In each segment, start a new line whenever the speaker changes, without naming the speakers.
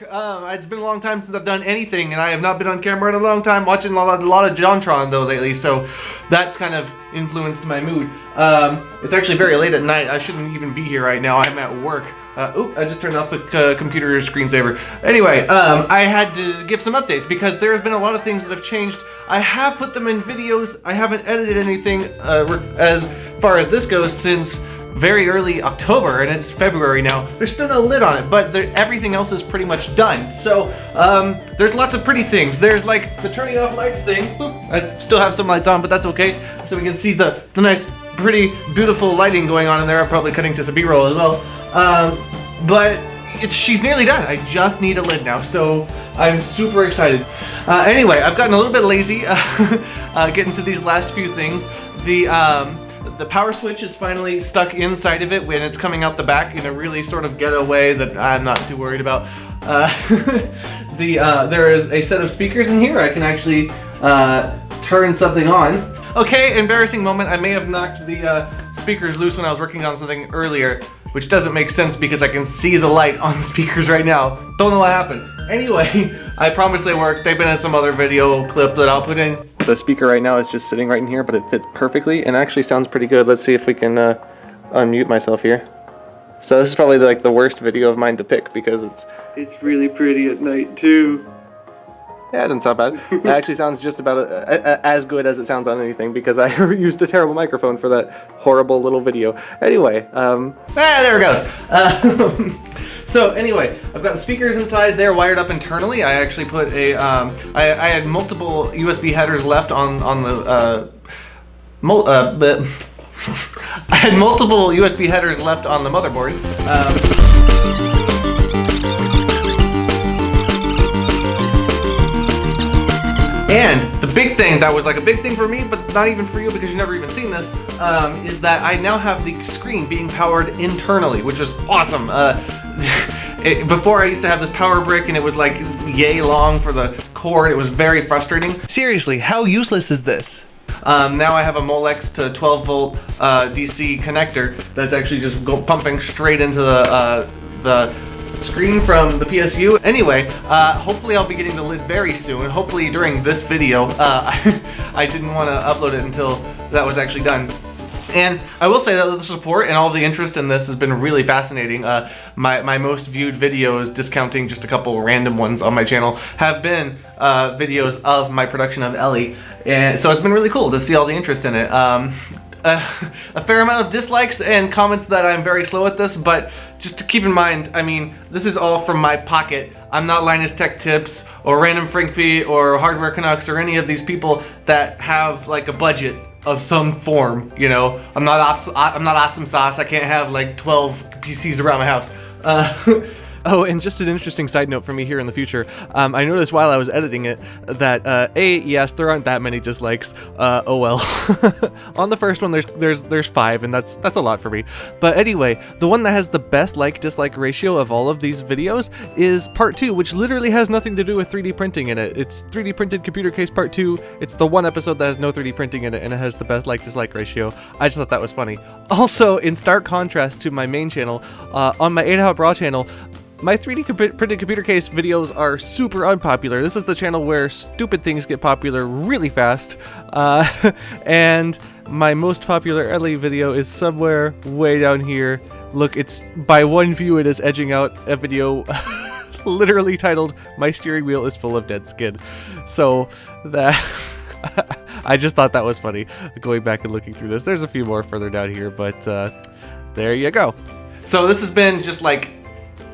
back. It's been a long time since I've done anything, and I have not been on camera in a long time, watching a lot of JonTron though lately, so that's kind of influenced my mood. It's actually very late at night. I shouldn't even be here right now. I'm at work. I just turned off the computer screensaver. Anyway, I had to give some updates because there have been a lot of things that have changed. I have put them in videos. I haven't edited anything as far as this goes since very early October, and it's February now. There's still no lid on it, but everything else is pretty much done. So there's lots of pretty things. There's like the turning off lights thing. Boop. I still have some lights on, but that's okay. So we can see the nice, pretty, beautiful lighting going on in there. I'm probably cutting to some B-roll as well. But she's nearly done. I just need a lid now, so I'm super excited. Anyway, I've gotten a little bit lazy getting to these last few things. The power switch is finally stuck inside of it when it's coming out the back in a really sort of ghetto way that I'm not too worried about. There is a set of speakers in here. I can actually turn something on. Okay, embarrassing moment. I may have knocked the speakers loose when I was working on something earlier, which doesn't make sense because I can see the light on the speakers right now. Don't know what happened. Anyway, I promise they work. They've been in some other video clip that I'll put in. The speaker right now is just sitting right in here, but it fits perfectly and actually sounds pretty good. Let's see if we can unmute myself here. So this is probably like the worst video of mine to pick because it's really pretty at night too. Yeah, it doesn't sound bad. It actually sounds just about as good as it sounds on anything because I used a terrible microphone for that horrible little video. Anyway, there it goes. So anyway, I've got the speakers inside. They're wired up internally. I actually put a, I had multiple USB headers left on the, I had multiple USB headers left on the motherboard. And the big thing that was like a big thing for me, but not even for you because you've never even seen this, is that I now have the screen being powered internally, which is awesome. Before I used to have this power brick and it was like yay long for the cord. It was very frustrating. Seriously, how useless is this? Now I have a Molex to 12 volt DC connector that's actually just pumping straight into the screen from the PSU. Anyway, hopefully I'll be getting the lid very soon. Hopefully during this video. I didn't want to upload it until that was actually done. And I will say that the support and all the interest in this has been really fascinating. My most viewed videos, discounting just a couple random ones on my channel, have been videos of my production of Ellie. And so it's been really cool to see all the interest in it. A fair amount of dislikes and comments that I'm very slow at this, but just to keep in mind, I mean, this is all from my pocket. I'm not Linus Tech Tips or Random Frankfeet or Hardware Canucks or any of these people that have like a budget of some form, you know. I'm not Awesome Sauce. I can't have like 12 PCs around my house. Oh, and just an interesting side note for me here in the future, I noticed while I was editing it that, yes, there aren't that many dislikes, oh well. On the first one, there's 5, and that's a lot for me. But anyway, the one that has the best like-dislike ratio of all of these videos is part 2, which literally has nothing to do with 3D printing in it. It's 3D printed computer case part 2. It's the one episode that has no 3D printing in it, and it has the best like-dislike ratio. I just thought that was funny. Also, in stark contrast to my main channel, on my Adahop Raw channel, my 3D printed computer case videos are super unpopular. This is the channel where stupid things get popular really fast. And my most popular Ellie video is somewhere way down here. Look, it's by one view it is edging out a video literally titled, "My steering wheel is full of dead skin." So that I just thought that was funny going back and looking through this. There's a few more further down here, but there you go. So this has been just like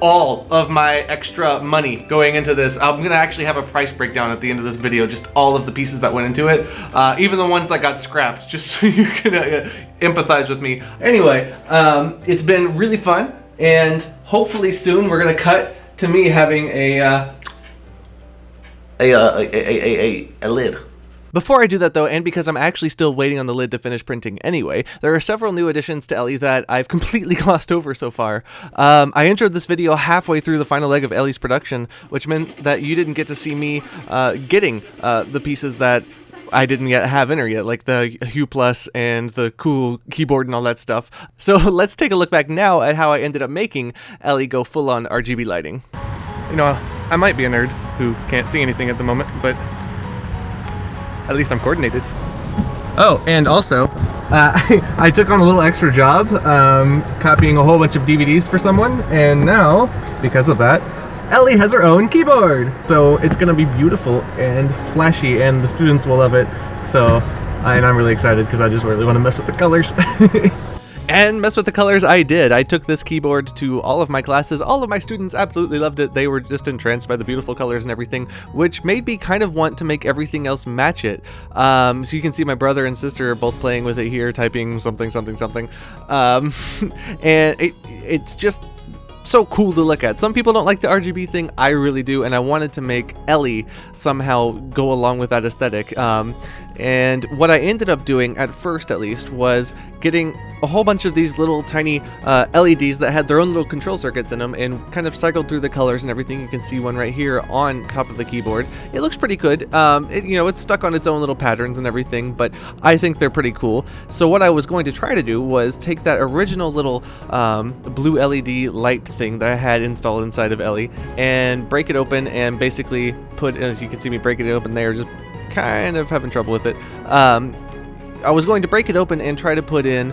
all of my extra money going into this. I'm gonna actually have a price breakdown at the end of this video, just all of the pieces that went into it, even the ones that got scrapped, just so you can empathize with me. Anyway, it's been really fun, and hopefully soon we're gonna cut to me having a lid. Before I do that though, and because I'm actually still waiting on the lid to finish printing anyway, there are several new additions to Ellie that I've completely glossed over so far. I entered this video halfway through the final leg of Ellie's production, which meant that you didn't get to see me getting the pieces that I didn't yet have in her yet, like the Hue Plus and the cool keyboard and all that stuff. So let's take a look back now at how I ended up making Ellie go full-on RGB lighting. You know, I might be a nerd who can't see anything at the moment, but at least I'm coordinated. Oh, and also, I took on a little extra job copying a whole bunch of DVDs for someone, and now, because of that, Ellie has her own keyboard. So it's gonna be beautiful and flashy, and the students will love it. So, and I'm really excited because I just really want to mess with the colors. And mess with the colors I did. I took this keyboard to all of my classes. All of my students absolutely loved it. They were just entranced by the beautiful colors and everything, which made me kind of want to make everything else match it. So you can see my brother and sister are both playing with it here, typing something, something, something. And it's just so cool to look at. Some people don't like the RGB thing. I really do, and I wanted to make Ellie somehow go along with that aesthetic. And what I ended up doing, at first at least, was getting a whole bunch of these little tiny LEDs that had their own little control circuits in them, and kind of cycled through the colors and everything. You can see one right here on top of the keyboard. It looks pretty good. You know, it's stuck on its own little patterns and everything, but I think they're pretty cool. So what I was going to try to do was take that original little blue LED light thing that I had installed inside of Ellie and break it open and basically put, as you can see me breaking it open there, just kind of having trouble with it. I was going to break it open and try to put in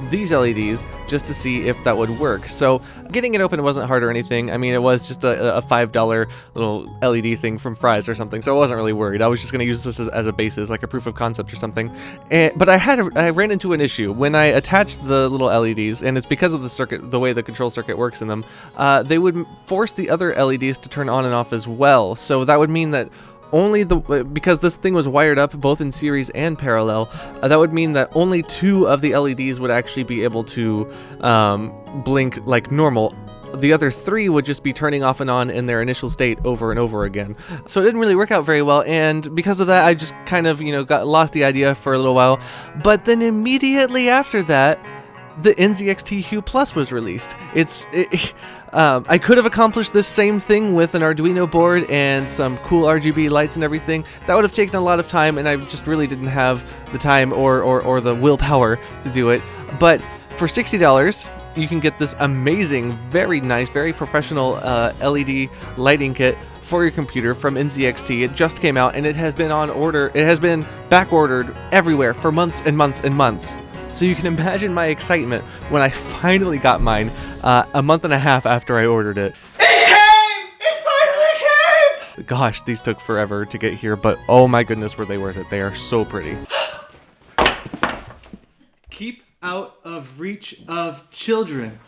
these LEDs just to see if that would work. So getting it open wasn't hard or anything. I mean, it was just a $5 little LED thing from Fry's or something, so I wasn't really worried. I was just going to use this as a basis, like a proof of concept or something. But I ran into an issue when I attached the little LEDs, and it's because of the circuit, the way the control circuit works in them. They would force the other LEDs to turn on and off as well. So that would mean that because this thing was wired up both in series and parallel, that would mean that only 2 of the LEDs would actually be able to blink like normal. The other 3 would just be turning off and on in their initial state over and over again. So it didn't really work out very well, and because of that, I just kind of, you know, got lost the idea for a little while. But then immediately after that, the NZXT Hue Plus was released. I could have accomplished this same thing with an Arduino board and some cool RGB lights and everything. That would have taken a lot of time, and I just really didn't have the time or the willpower to do it. But for $60, you can get this amazing, very nice, very professional LED lighting kit for your computer from NZXT. It just came out, and it has been on order. It has been back ordered everywhere for months and months and months. So you can imagine my excitement when I finally got mine a month and a half after I ordered it. It came! It finally came! Gosh, these took forever to get here, but oh my goodness, were they worth it. They are so pretty. Keep out of reach of children.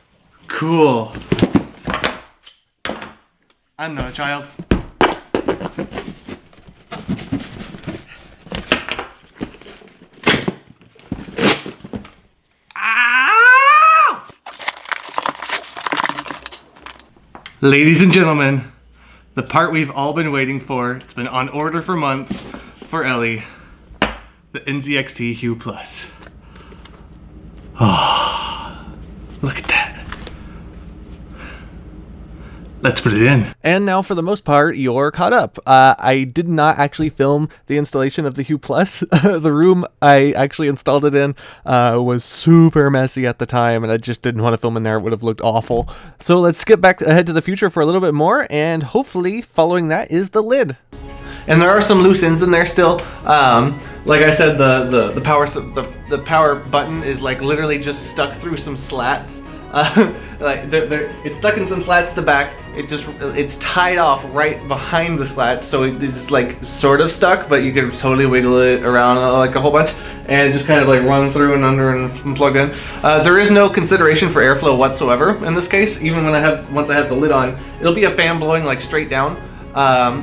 Cool. I'm not a child. Ladies and gentlemen, the part we've all been waiting for. It's been on order for months for Ellie. The NZXT Hue Plus. Oh, look at that. Let's put it in. And now for the most part, you're caught up. I did not actually film the installation of the Hue Plus. The room I actually installed it in was super messy at the time, and I just didn't want to film in there. It would have looked awful. So let's skip back ahead to the future for a little bit more, and hopefully following that is the lid. And there are some loose ends in there still. Like I said, the power button is like literally just stuck through some slats. It's stuck in some slats at the back. It's tied off right behind the slats, so it's like sort of stuck, but you can totally wiggle it around like a whole bunch and just kind of like run through and under and plug in. There is no consideration for airflow whatsoever in this case. Even when once I have the lid on, it'll be a fan blowing like straight down.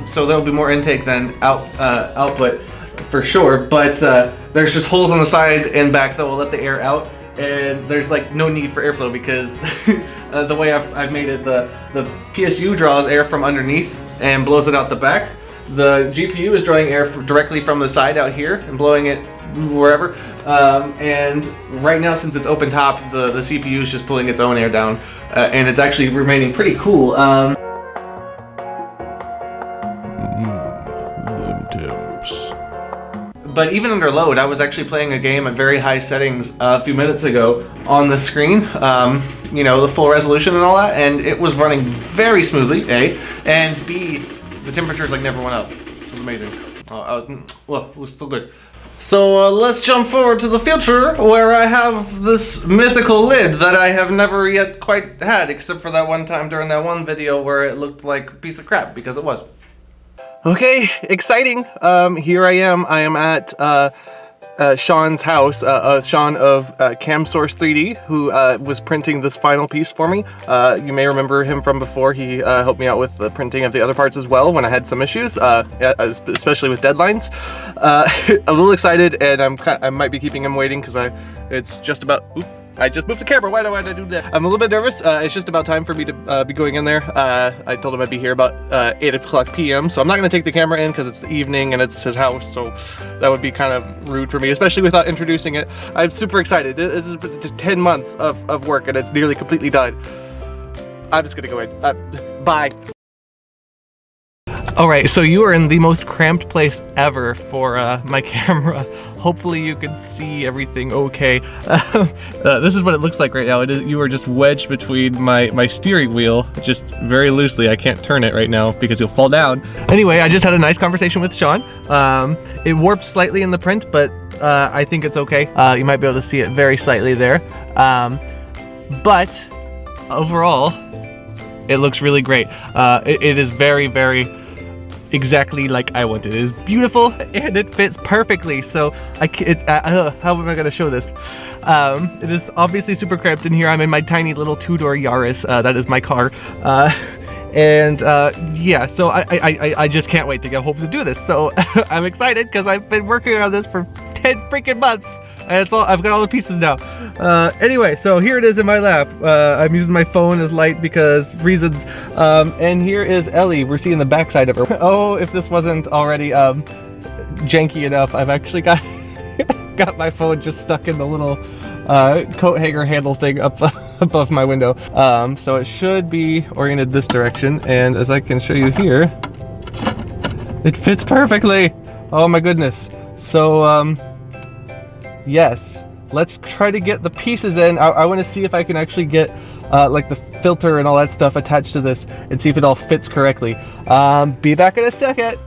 So there'll be more intake than output for sure. But there's just holes on the side and back that will let the air out. And there's like no need for airflow because the way I've made it, the PSU draws air from underneath and blows it out the back. The GPU is drawing air directly from the side out here and blowing it wherever. And right now, since it's open top, the CPU is just pulling its own air down, and it's actually remaining pretty cool. but even under load, I was actually playing a game at very high settings a few minutes ago on the screen, you know, the full resolution and all that, and it was running very smoothly, A, and B, the temperatures like never went up. It was amazing. Well, it was still good. So let's jump forward to the future, where I have this mythical lid that I have never yet quite had, except for that one time during that one video where it looked like a piece of crap, because it was. Okay, exciting. Here I am at Sean's house, Sean of CamSource 3D, who was printing this final piece for me. You may remember him from before. He helped me out with the printing of the other parts as well when I had some issues, especially with deadlines. I'm a little excited, and I might be keeping him waiting because it's just about. Oops. I just moved the camera. Why did I do that? I'm a little bit nervous. It's just about time for me to be going in there. I told him I'd be here about 8 o'clock p.m. So I'm not going to take the camera in because it's the evening and it's his house. So that would be kind of rude for me, especially without introducing it. I'm super excited. This is 10 months of work and it's nearly completely done. I'm just going to go in. Bye. Alright, so you are in the most cramped place ever for my camera. Hopefully you can see everything okay. This is what it looks like right now. You are just wedged between my steering wheel, just very loosely. I can't turn it right now because you'll fall down. Anyway, I just had a nice conversation with Sean. It warped slightly in the print, but I think it's okay. You might be able to see it very slightly there. But overall, it looks really great. It is very, very exactly like I wanted. It is beautiful and it fits perfectly. So how am I gonna show this? It is obviously super cramped in here. I'm in my tiny little two-door Yaris. That is my car. Yeah, so I just can't wait to get home to do this. So I'm excited because I've been working on this for 10 freaking months. And I've got all the pieces now. Anyway, so here it is in my lap. I'm using my phone as light because reasons. And here is Ellie. We're seeing the backside of her. Oh, if this wasn't already janky enough, I've actually got my phone just stuck in the little coat hanger handle thing up above my window. So it should be oriented this direction. And as I can show you here, it fits perfectly. Oh my goodness. So, yes, let's try to get the pieces in. I want to see if I can actually get like the filter and all that stuff attached to this and see if it all fits correctly. Be back in a second.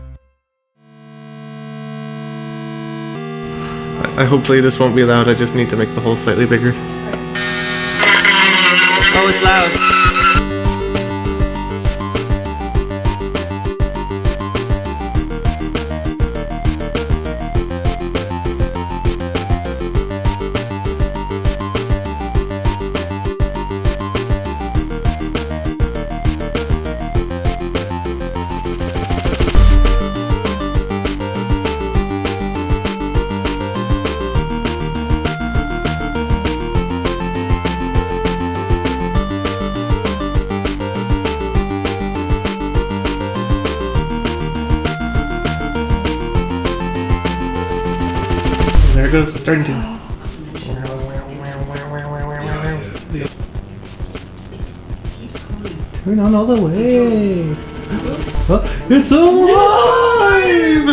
Hopefully this won't be loud. I just need to make the hole slightly bigger. Oh, it's loud. There it goes, it's starting to. Turn on all the way. Oh, it's alive!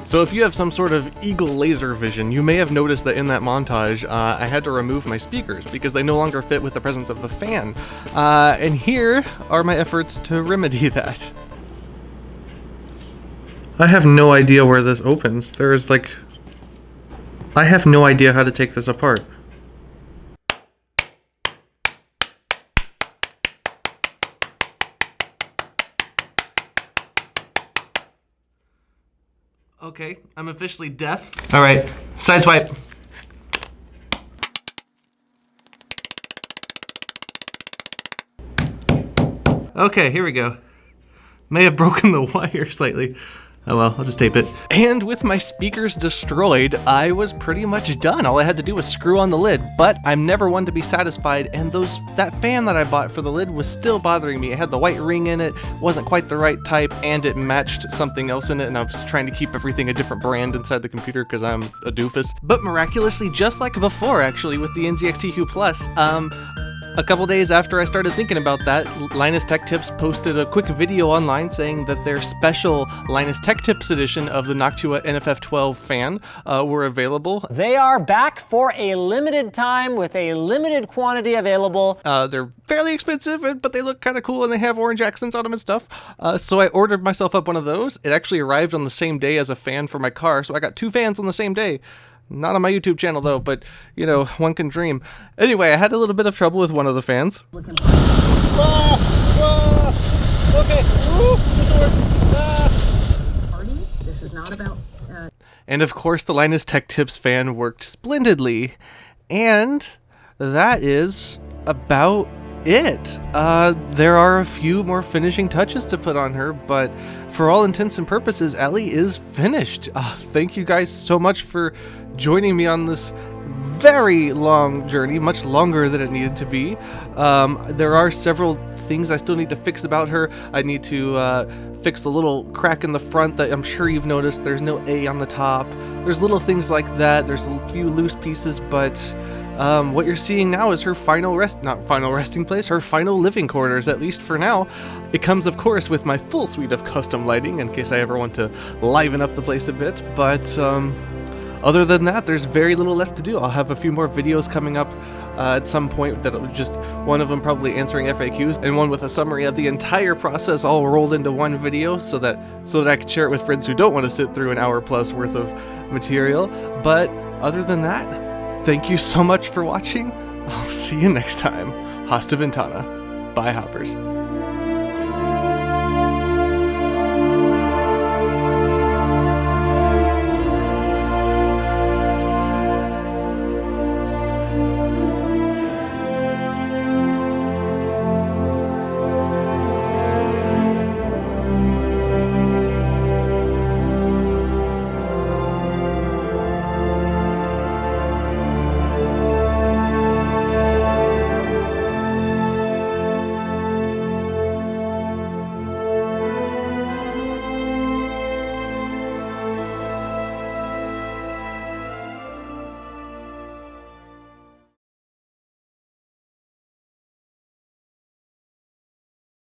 So if you have some sort of eagle laser vision, you may have noticed that in that montage, I had to remove my speakers because they no longer fit with the presence of the fan. And here are my efforts to remedy that. I have no idea where this opens. There's like... I have no idea how to take this apart. Okay, I'm officially deaf. Alright, sideswipe. Okay, here we go. May have broken the wire slightly. Oh well, I'll just tape it. And with my speakers destroyed, I was pretty much done. All I had to do was screw on the lid, but I'm never one to be satisfied, and that fan that I bought for the lid was still bothering me. It had the white ring in it, wasn't quite the right type, and it matched something else in it, and I was trying to keep everything a different brand inside the computer because I'm a doofus. But miraculously, just like before actually with the NZXT Hue Plus, A couple days after I started thinking about that, Linus Tech Tips posted a quick video online saying that their special Linus Tech Tips edition of the Noctua NFF12 fan were available.
They are back for a limited time with a limited quantity available.
They're fairly expensive, but they look kind of cool and they have orange accents on them and stuff. So I ordered myself up one of those. It actually arrived on the same day as a fan for my car, so I got 2 fans on the same day. Not on my YouTube channel though, but you know, one can dream. Anyway, I had a little bit of trouble with one of the fans.
Okay, this works. Party? This is not about...
And of course, the Linus Tech Tips fan worked splendidly. And that is about it. There are a few more finishing touches to put on her, but for all intents and purposes, Ellie is finished. Thank you guys so much for joining me on this very long journey, much longer than it needed to be. There are several things I still need to fix about her. I need to fix the little crack in the front that I'm sure you've noticed. There's no A on the top. There's little things like that. There's a few loose pieces, but what you're seeing now is her final resting place, her final living quarters, at least for now. It comes, of course, with my full suite of custom lighting in case I ever want to liven up the place a bit, but other than that, there's very little left to do. I'll have a few more videos coming up at some point that just one of them probably answering FAQs and one with a summary of the entire process all rolled into one video so that I can share it with friends who don't want to sit through an hour plus worth of material. But other than that, thank you so much for watching. I'll see you next time. Hasta Ventana. Bye, hoppers.